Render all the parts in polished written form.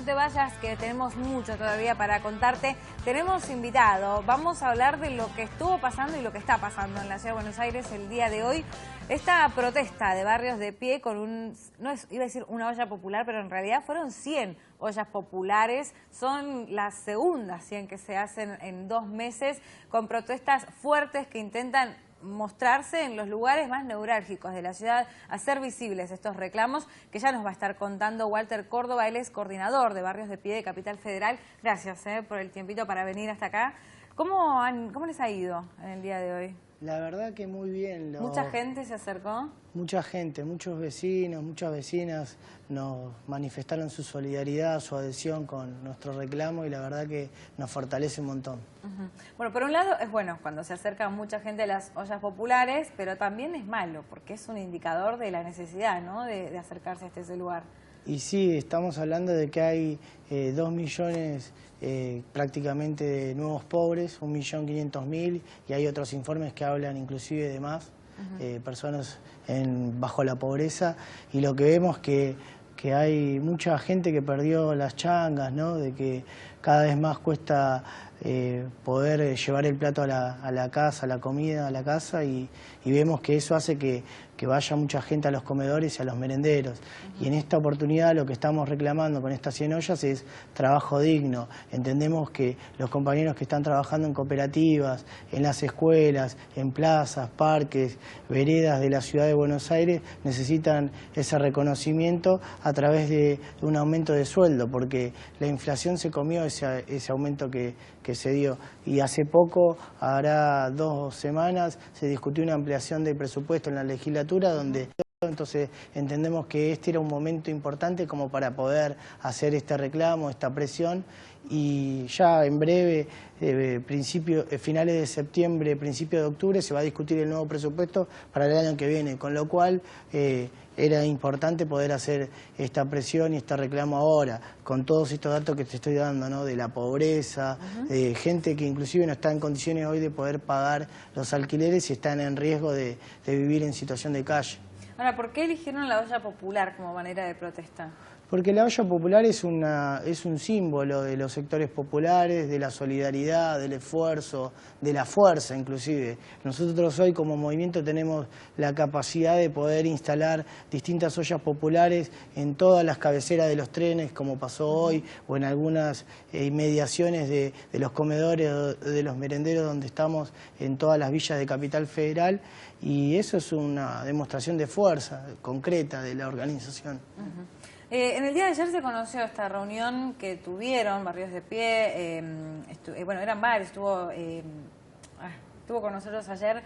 te vayas, que tenemos mucho todavía para contarte. Tenemos invitado, vamos a hablar de lo que estuvo pasando y lo que está pasando en la Ciudad de Buenos Aires el día de hoy. Esta protesta de Barrios de Pie con iba a decir una olla popular, pero en realidad fueron 100 ollas populares. Son las segundas 100 que se hacen en 2 meses, con protestas fuertes que intentan mostrarse en los lugares más neurálgicos de la ciudad, hacer visibles estos reclamos, que ya nos va a estar contando Walter Córdoba. Él es coordinador de Barrios de Pie de Capital Federal. Gracias por el tiempito para venir hasta acá. ¿Cómo les ha ido en el día de hoy? La verdad que muy bien. ¿Mucha gente se acercó? Mucha gente, muchos vecinos, muchas vecinas nos manifestaron su solidaridad, su adhesión con nuestro reclamo, y la verdad que nos fortalece un montón. Bueno, por un lado es bueno cuando se acerca mucha gente a las ollas populares, pero también es malo porque es un indicador de la necesidad, ¿no?, de acercarse a este lugar. Y sí, estamos hablando de que hay 2 millones prácticamente de nuevos pobres, 1.500.000, y hay otros informes que hablan inclusive de más, personas bajo la pobreza, y lo que vemos que hay mucha gente que perdió las changas, ¿no?, de que cada vez más cuesta poder llevar el plato a la casa, la comida a la casa, y vemos que eso hace que vaya mucha gente a los comedores y a los merenderos. Y en esta oportunidad lo que estamos reclamando con estas 100 ollas es trabajo digno. Entendemos que los compañeros que están trabajando en cooperativas, en las escuelas, en plazas, parques, veredas de la ciudad de Buenos Aires necesitan ese reconocimiento a través de un aumento de sueldo, porque la inflación se comió ese aumento que se dio. Y hace poco, hará 2 semanas, se discutió una ampliación del presupuesto en la legislatura, donde entonces entendemos que este era un momento importante como para poder hacer este reclamo, esta presión, y ya en breve, finales de septiembre, principios de octubre, se va a discutir el nuevo presupuesto para el año que viene, con lo cual era importante poder hacer esta presión y este reclamo ahora, con todos estos datos que te estoy dando, ¿no?, de la pobreza, de gente que inclusive no está en condiciones hoy de poder pagar los alquileres y están en riesgo de vivir en situación de calle. Ahora, ¿por qué eligieron la olla popular como manera de protesta? Porque la olla popular es un símbolo de los sectores populares, de la solidaridad, del esfuerzo, de la fuerza inclusive. Nosotros hoy como movimiento tenemos la capacidad de poder instalar distintas ollas populares en todas las cabeceras de los trenes, como pasó hoy, o en algunas inmediaciones de los comedores, de los merenderos donde estamos en todas las villas de Capital Federal, y eso es una demostración de fuerza concreta de la organización. En el día de ayer se conoció esta reunión que tuvieron Barrios de Pie, bueno, eran varios, estuvo con nosotros ayer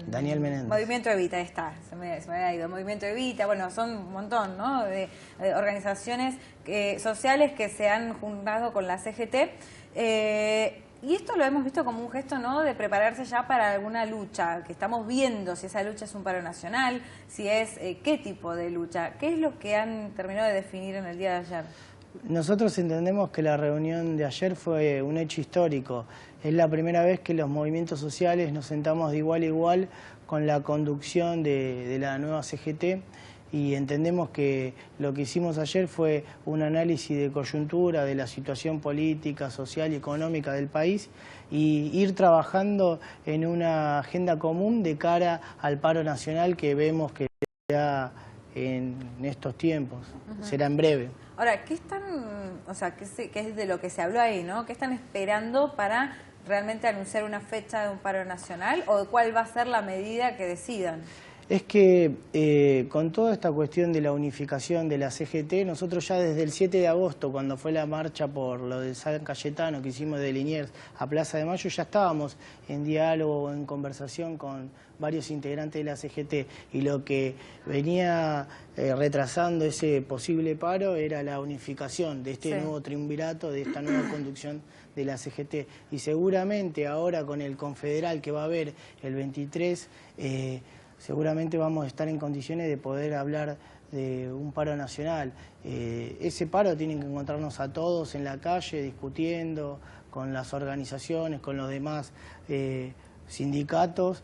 Daniel Menéndez. Movimiento Evita, ahí está, se me había ido, Movimiento Evita, bueno, son un montón, ¿no?, de organizaciones sociales que se han juntado con la CGT, y esto lo hemos visto como un gesto, ¿no?, de prepararse ya para alguna lucha, que estamos viendo si esa lucha es un paro nacional, si es qué tipo de lucha. ¿Qué es lo que han terminado de definir en el día de ayer? Nosotros entendemos que la reunión de ayer fue un hecho histórico. Es la primera vez que los movimientos sociales nos sentamos de igual a igual con la conducción de la nueva CGT, y entendemos que lo que hicimos ayer fue un análisis de coyuntura de la situación política, social y económica del país, y ir trabajando en una agenda común de cara al paro nacional que vemos que será en estos tiempos, será en breve. Ahora, ¿qué están, qué es de lo que se habló ahí, ¿no? ¿Qué están esperando para realmente anunciar una fecha de un paro nacional, o cuál va a ser la medida que decidan? Es que con toda esta cuestión de la unificación de la CGT, nosotros ya desde el 7 de agosto, cuando fue la marcha por lo de San Cayetano que hicimos de Liniers a Plaza de Mayo, ya estábamos en diálogo, en conversación con varios integrantes de la CGT, y lo que venía retrasando ese posible paro era la unificación de este nuevo triunvirato, de esta nueva conducción de la CGT. Y seguramente ahora con el confederal que va a haber el 23, seguramente vamos a estar en condiciones de poder hablar de un paro nacional. Ese paro tienen que encontrarnos a todos en la calle discutiendo con las organizaciones, con los demás sindicatos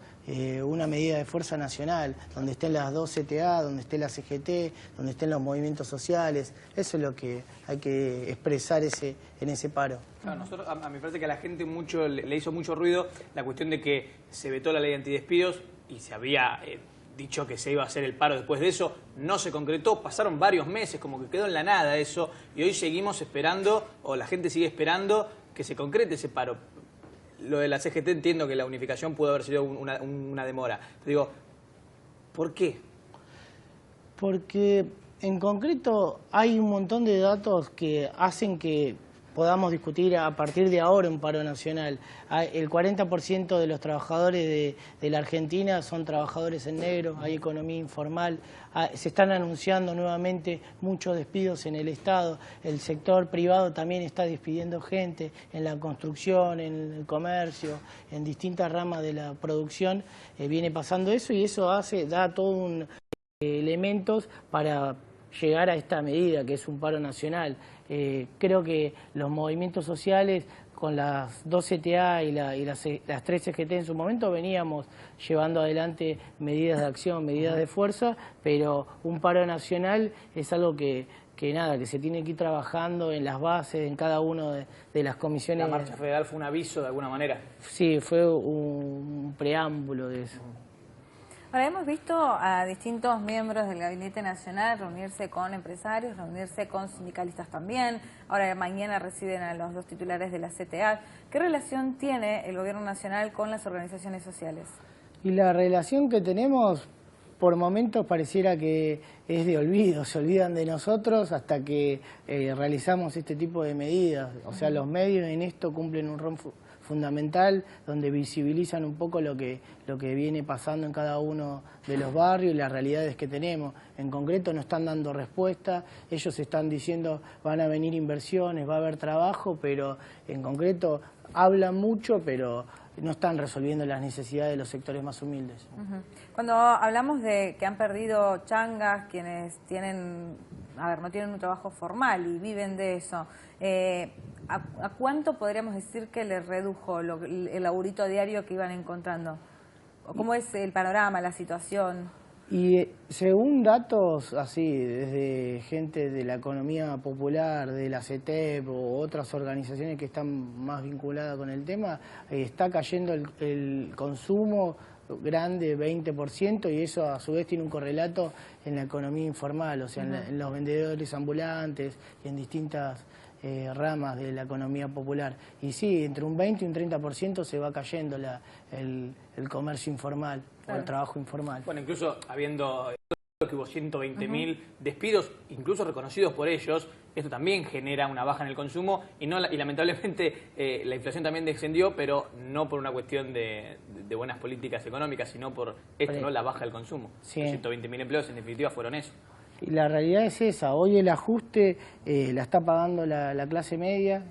una medida de fuerza nacional, donde estén las dos CTA, donde esté la CGT, donde estén los movimientos sociales. Eso es lo que hay que expresar en ese paro. Claro, nosotros, a mí me parece que a la gente le hizo mucho ruido la cuestión de que se vetó la ley de antidespidos y se había dicho que se iba a hacer el paro después de eso. No se concretó, pasaron varios meses, como que quedó en la nada eso, y hoy seguimos esperando, o la gente sigue esperando que se concrete ese paro. Lo de la CGT entiendo que la unificación pudo haber sido una demora. Te digo, ¿por qué? Porque en concreto hay un montón de datos que hacen que podamos discutir a partir de ahora un paro nacional. El 40% de los trabajadores de la Argentina son trabajadores en negro, hay economía informal, se están anunciando nuevamente muchos despidos en el Estado, el sector privado también está despidiendo gente en la construcción, en el comercio, en distintas ramas de la producción, viene pasando eso y eso da todo un elementos para llegar a esta medida que es un paro nacional. Creo que los movimientos sociales con las dos CTA y las tres CGT en su momento veníamos llevando adelante medidas de acción, medidas de fuerza, pero un paro nacional es algo que se tiene que ir trabajando en las bases, en cada una de las comisiones. ¿La marcha federal fue un aviso de alguna manera? Sí, fue un preámbulo de eso. Ahora, hemos visto a distintos miembros del Gabinete Nacional reunirse con empresarios, reunirse con sindicalistas también. Ahora, mañana reciben a los dos titulares de la CTA. ¿Qué relación tiene el Gobierno Nacional con las organizaciones sociales? Y la relación que tenemos, por momentos pareciera que es de olvido. Se olvidan de nosotros hasta que realizamos este tipo de medidas. O sea, los medios en esto cumplen un rol fundamental, donde visibilizan un poco lo que viene pasando en cada uno de los barrios y las realidades que tenemos. En concreto no están dando respuesta, ellos están diciendo van a venir inversiones, va a haber trabajo, pero en concreto hablan mucho, pero no están resolviendo las necesidades de los sectores más humildes. Cuando hablamos de que han perdido changas, quienes no tienen un trabajo formal y viven de eso, ¿a cuánto podríamos decir que les redujo el laburito diario que iban encontrando? ¿Cómo es el panorama, la situación? Y según datos así, desde gente de la economía popular, de la CETEP o otras organizaciones que están más vinculadas con el tema, está cayendo el consumo grande, 20%, y eso a su vez tiene un correlato en la economía informal, o sea, en los vendedores ambulantes y en distintas ramas de la economía popular. Y sí, entre un 20 y un 30% se va cayendo el comercio informal, claro, o el trabajo informal. Bueno, incluso habiendo que hubo 120.000 despidos, incluso reconocidos por ellos, esto también genera una baja en el consumo y lamentablemente la inflación también descendió, pero no por una cuestión de buenas políticas económicas, sino por esto, ¿no? La baja del consumo. Sí. Los 120.000 empleos en definitiva fueron eso. Y la realidad es esa, hoy el ajuste la está pagando la clase media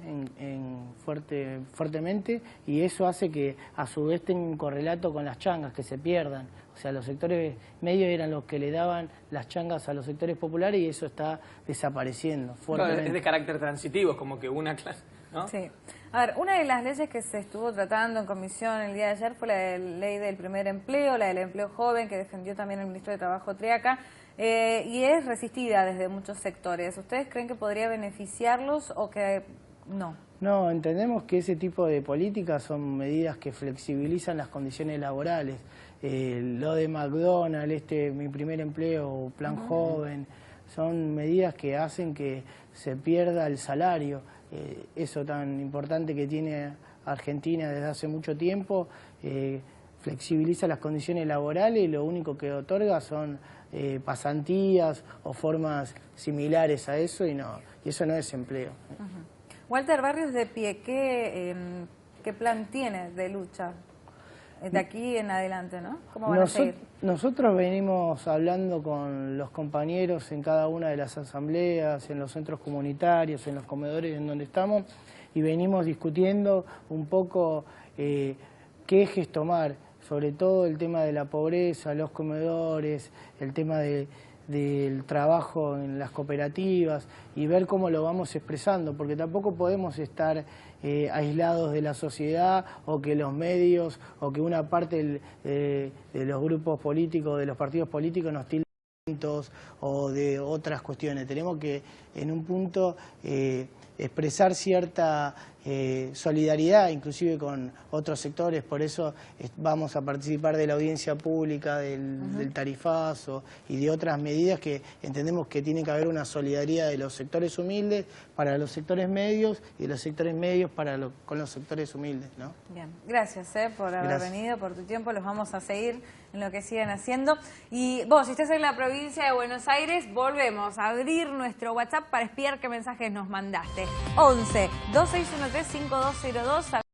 fuertemente, y eso hace que a su vez tenga un correlato con las changas, que se pierdan. O sea, los sectores medios eran los que le daban las changas a los sectores populares y eso está desapareciendo fuertemente. Claro, es de carácter transitivo, es como que una clase, ¿no? Sí. A ver, una de las leyes que se estuvo tratando en comisión el día de ayer fue la ley del primer empleo, la del empleo joven, que defendió también el ministro de Trabajo Triaca, y es resistida desde muchos sectores. ¿Ustedes creen que podría beneficiarlos o que no? No, entendemos que ese tipo de políticas son medidas que flexibilizan las condiciones laborales. Lo de McDonald's, mi primer empleo, plan joven, son medidas que hacen que se pierda el salario. Eso tan importante que tiene Argentina desde hace mucho tiempo, flexibiliza las condiciones laborales y lo único que otorga son pasantías o formas similares a eso y eso no es empleo. Walter Barrios de Pie, ¿qué plan tiene de lucha de aquí en adelante, ¿no? ¿Cómo van a seguir? Nosotros venimos hablando con los compañeros en cada una de las asambleas, en los centros comunitarios, en los comedores en donde estamos, y venimos discutiendo un poco qué ejes tomar, sobre todo el tema de la pobreza, los comedores, el tema de del trabajo en las cooperativas y ver cómo lo vamos expresando, porque tampoco podemos estar aislados de la sociedad o que los medios o que una parte de los grupos políticos, de los partidos políticos nos tilden o de otras cuestiones. Tenemos que en un punto expresar cierta solidaridad inclusive con otros sectores, por eso vamos a participar de la audiencia pública, del tarifazo y de otras medidas que entendemos que tiene que haber una solidaridad de los sectores humildes para los sectores medios y de los sectores medios con los sectores humildes, ¿no? Bien, gracias por haber venido, por tu tiempo, los vamos a seguir en lo que siguen haciendo. Y vos, si estás en la provincia de Buenos Aires, volvemos a abrir nuestro WhatsApp para espiar qué mensajes nos mandaste. 11 2613 5202.